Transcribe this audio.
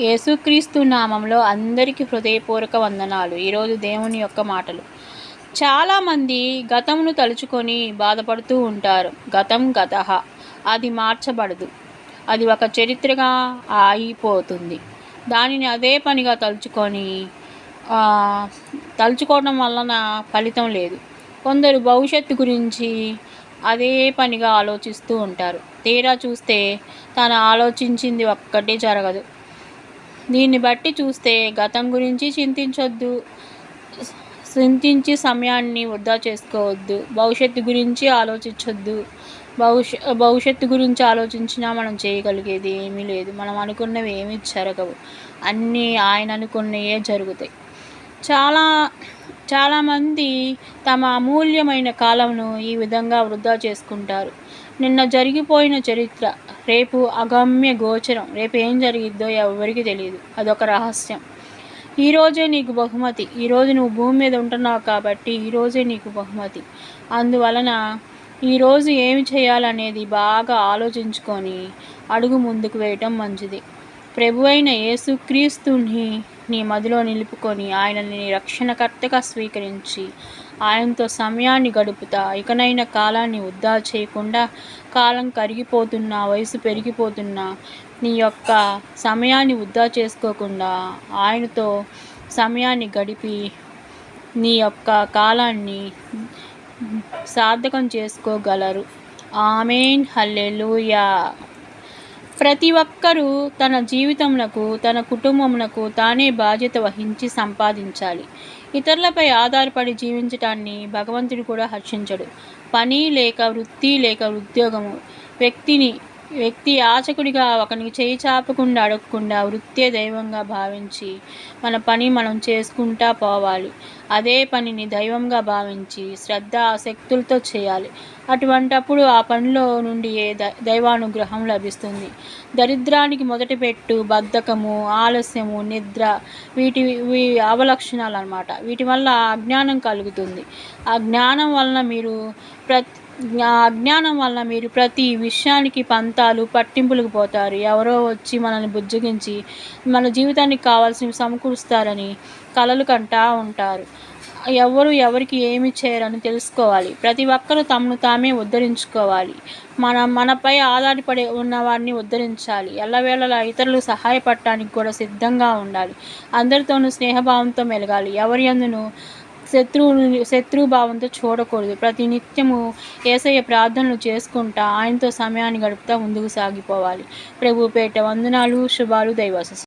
యేసుక్రీస్తు నామంలో అందరికీ హృదయపూర్వక వందనాలు. ఈరోజు దేవుని యొక్క మాటలు. చాలామంది గతమును తలుచుకొని బాధపడుతూ ఉంటారు. గతం గతః, అది మార్చబడదు. అది ఒక చరిత్రగా ఆగిపోతుంది. దానిని అదే పనిగా తలుచుకోవడం వలన ఫలితం లేదు. కొందరు భవిష్యత్తు గురించి అదే పనిగా ఆలోచిస్తూ ఉంటారు. తీరా చూస్తే తను ఆలోచించింది ఒక్కటే జరగదు. దీన్ని బట్టి చూస్తే గతం గురించి చింతించి సమయాన్ని వృధా చేసుకోవద్దు. భవిష్యత్తు గురించి ఆలోచించొద్దు. భవిష్యత్తు గురించి ఆలోచించినా మనం చేయగలిగేది ఏమీ లేదు. మనం అనుకున్నవి ఏమీ జరగవు. అన్నీ ఆయన అనుకున్నవే జరుగుతాయి. చాలామంది తమ అమూల్యమైన కాలంను ఈ విధంగా వృధా చేసుకుంటారు. నిన్న జరిగిపోయిన చరిత్ర రేపు అగమ్య గోచరం. రేపు ఏం జరిగిద్దో ఎవరికి తెలియదు. అదొక రహస్యం. ఈరోజే నీకు బహుమతి. ఈరోజు నువ్వు భూమి మీద ఉంటున్నావు కాబట్టి ఈరోజే నీకు బహుమతి. అందువలన ఈరోజు ఏమి చేయాలనేది బాగా ఆలోచించుకొని అడుగు ముందుకు వేయటం మంచిది. ప్రభువైన యేసుక్రీస్తుని నీ మదిలో నిలుపుకొని ఆయనని రక్షణకర్తగా స్వీకరించి ఆయనతో సమయాన్ని గడుపుతా. ఇకనైనా కాలాన్ని వృధా చేయకుండా, కాలం కరిగిపోతున్నా, వయసు పెరిగిపోతున్నా నీ యొక్క సమయాన్ని వృధా చేసుకోకుండా ఆయనతో సమయాన్ని గడిపి నీ యొక్క కాలాన్ని సార్థకం చేసుకోగలరు. ఆమేన్. హల్లెలూయా. ప్రతి ఒక్కరూ తన జీవితమునకు, తన కుటుంబమునకు తానే బాధ్యత వహించి సంపాదించాలి. ఇతరులపై ఆధారపడి జీవించటాన్ని భగవంతుడు కూడా హర్షించడు. పని లేక, వృత్తి లేక, ఉద్యోగము వ్యక్తి యాచకుడిగా ఒకనికి చేయి చాపకుండా అడగకుండా వృత్తే దైవంగా భావించి మన పని మనం చేసుకుంటా పోవాలి. అదే పనిని దైవంగా భావించి శ్రద్ధ ఆసక్తులతో చేయాలి. అటువంటప్పుడు ఆ పనిలో నుండి దైవానుగ్రహం లభిస్తుంది. దరిద్రానికి మొదటి పెట్టు బద్ధకము, ఆలస్యము, నిద్ర, వీటి అవలక్షణాలు అన్నమాట. వీటి వల్ల అజ్ఞానం కలుగుతుంది. అజ్ఞానం వలన మీరు ప్రతి విషయానికి పంతాలు, పట్టింపులకు పోతారు. ఎవరో వచ్చి మనల్ని బుజ్జగించి మన జీవితానికి కావాల్సినవి సమకూరుస్తారని కలలు కంటా ఉంటారు. ఎవరికి ఏమి చేయరని తెలుసుకోవాలి. ప్రతి ఒక్కరూ తమను తామే ఉద్ధరించుకోవాలి. మనపై ఆధారపడి ఉన్న వారిని ఉద్ధరించాలి. ఎల్లవేళలా ఇతరులకు సహాయపడటానికి కూడా సిద్ధంగా ఉండాలి. అందరితోనూ స్నేహభావంతో మెలగాలి. ఎవరి యందును శత్రుభావంతో చూడకూడదు. ప్రతి నిత్యము యేసయ్య ప్రార్థనలు చేసుకుంటా ఆయనతో సమయాన్ని గడుపుతా ముందుకు సాగిపోవాలి. ప్రభు పేట వందనాలు, శుభాలు, దైవాశీస్సులు.